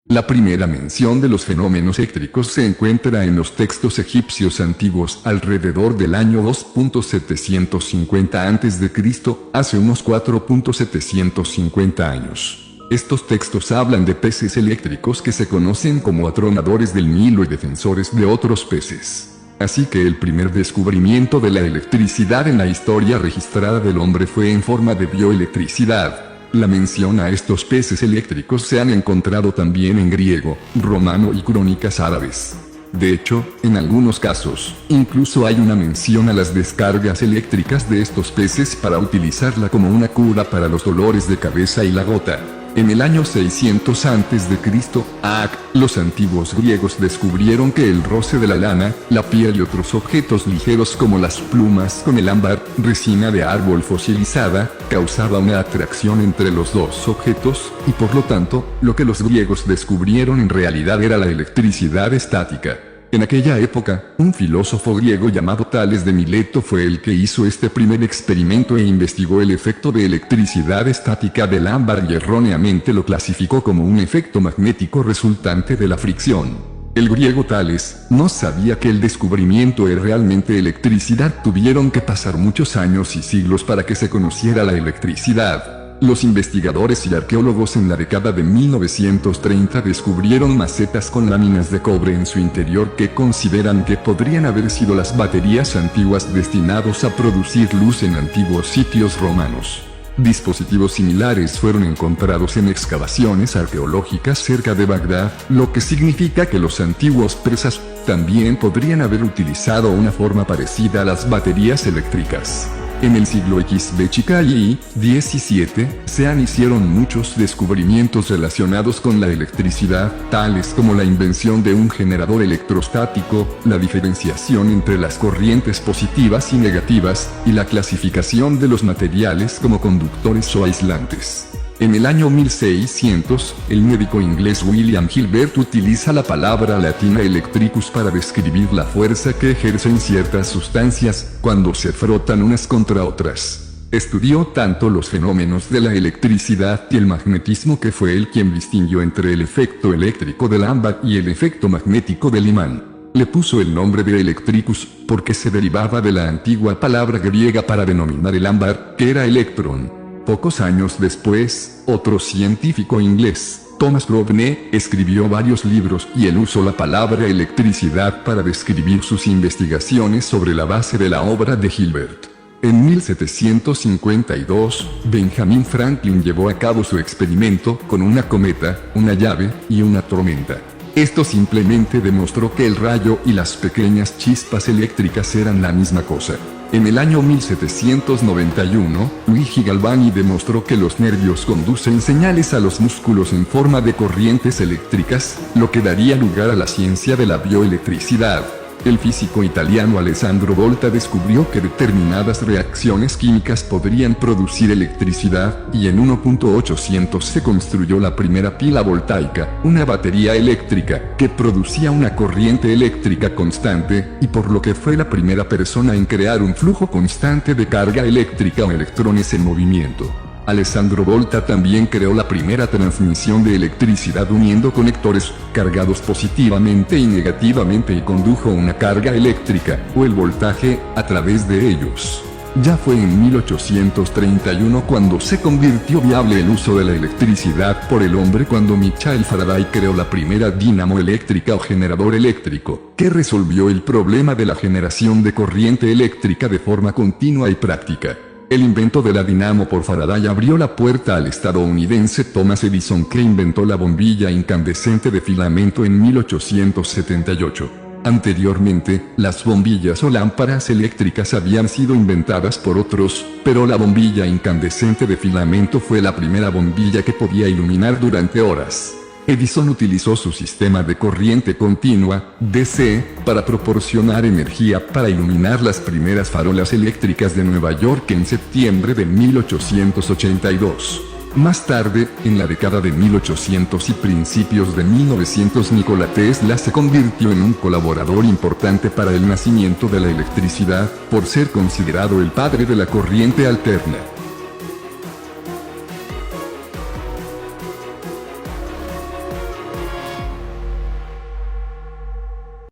La primera mención de los fenómenos eléctricos se encuentra en los textos egipcios antiguos alrededor del año 2.750 a.C., hace unos 4.750 años. Estos textos hablan de peces eléctricos que se conocen como atronadores del Nilo y defensores de otros peces. Así que el primer descubrimiento de la electricidad en la historia registrada del hombre fue en forma de bioelectricidad. La mención a estos peces eléctricos se han encontrado también en griego, romano y crónicas árabes. De hecho, en algunos casos, incluso hay una mención a las descargas eléctricas de estos peces para utilizarla como una cura para los dolores de cabeza y la gota. En el año 600 a.C., los antiguos griegos descubrieron que el roce de la lana, la piel y otros objetos ligeros como las plumas con el ámbar, resina de árbol fosilizada, causaba una atracción entre los dos objetos, y por lo tanto, lo que los griegos descubrieron en realidad era la electricidad estática. En aquella época, un filósofo griego llamado Tales de Mileto fue el que hizo este primer experimento e investigó el efecto de electricidad estática del ámbar y erróneamente lo clasificó como un efecto magnético resultante de la fricción. El griego Tales no sabía que el descubrimiento era realmente electricidad. Tuvieron que pasar muchos años y siglos para que se conociera la electricidad. Los investigadores y arqueólogos en la década de 1930 descubrieron macetas con láminas de cobre en su interior que consideran que podrían haber sido las baterías antiguas destinadas a producir luz en antiguos sitios romanos. Dispositivos similares fueron encontrados en excavaciones arqueológicas cerca de Bagdad, lo que significa que los antiguos persas también podrían haber utilizado una forma parecida a las baterías eléctricas. En el siglo XVII y XVII se hicieron muchos descubrimientos relacionados con la electricidad, tales como la invención de un generador electrostático, la diferenciación entre las corrientes positivas y negativas, y la clasificación de los materiales como conductores o aislantes. En el año 1600, el médico inglés William Gilbert utiliza la palabra latina electricus para describir la fuerza que ejercen ciertas sustancias cuando se frotan unas contra otras. Estudió tanto los fenómenos de la electricidad y el magnetismo que fue él quien distinguió entre el efecto eléctrico del ámbar y el efecto magnético del imán. Le puso el nombre de electricus porque se derivaba de la antigua palabra griega para denominar el ámbar, que era electrón. Pocos años después, otro científico inglés, Thomas Robne, escribió varios libros y él usó la palabra electricidad para describir sus investigaciones sobre la base de la obra de Gilbert. En 1752, Benjamin Franklin llevó a cabo su experimento con una cometa, una llave y una tormenta. Esto simplemente demostró que el rayo y las pequeñas chispas eléctricas eran la misma cosa. En el año 1791, Luigi Galvani demostró que los nervios conducen señales a los músculos en forma de corrientes eléctricas, lo que daría lugar a la ciencia de la bioelectricidad. El físico italiano Alessandro Volta descubrió que determinadas reacciones químicas podrían producir electricidad, y en 1800 se construyó la primera pila voltaica, una batería eléctrica, que producía una corriente eléctrica constante, y por lo que fue la primera persona en crear un flujo constante de carga eléctrica o electrones en movimiento. Alessandro Volta también creó la primera transmisión de electricidad uniendo conectores cargados positivamente y negativamente y condujo una carga eléctrica, o el voltaje, a través de ellos. Ya fue en 1831 cuando se convirtió viable el uso de la electricidad por el hombre cuando Michael Faraday creó la primera dínamo eléctrica o generador eléctrico, que resolvió el problema de la generación de corriente eléctrica de forma continua y práctica. El invento de la dinamo por Faraday abrió la puerta al estadounidense Thomas Edison, que inventó la bombilla incandescente de filamento en 1878. Anteriormente, las bombillas o lámparas eléctricas habían sido inventadas por otros, pero la bombilla incandescente de filamento fue la primera bombilla que podía iluminar durante horas. Edison utilizó su sistema de corriente continua, DC, para proporcionar energía para iluminar las primeras farolas eléctricas de Nueva York en septiembre de 1882. Más tarde, en la década de 1800 y principios de 1900, Nikola Tesla se convirtió en un colaborador importante para el nacimiento de la electricidad, por ser considerado el padre de la corriente alterna.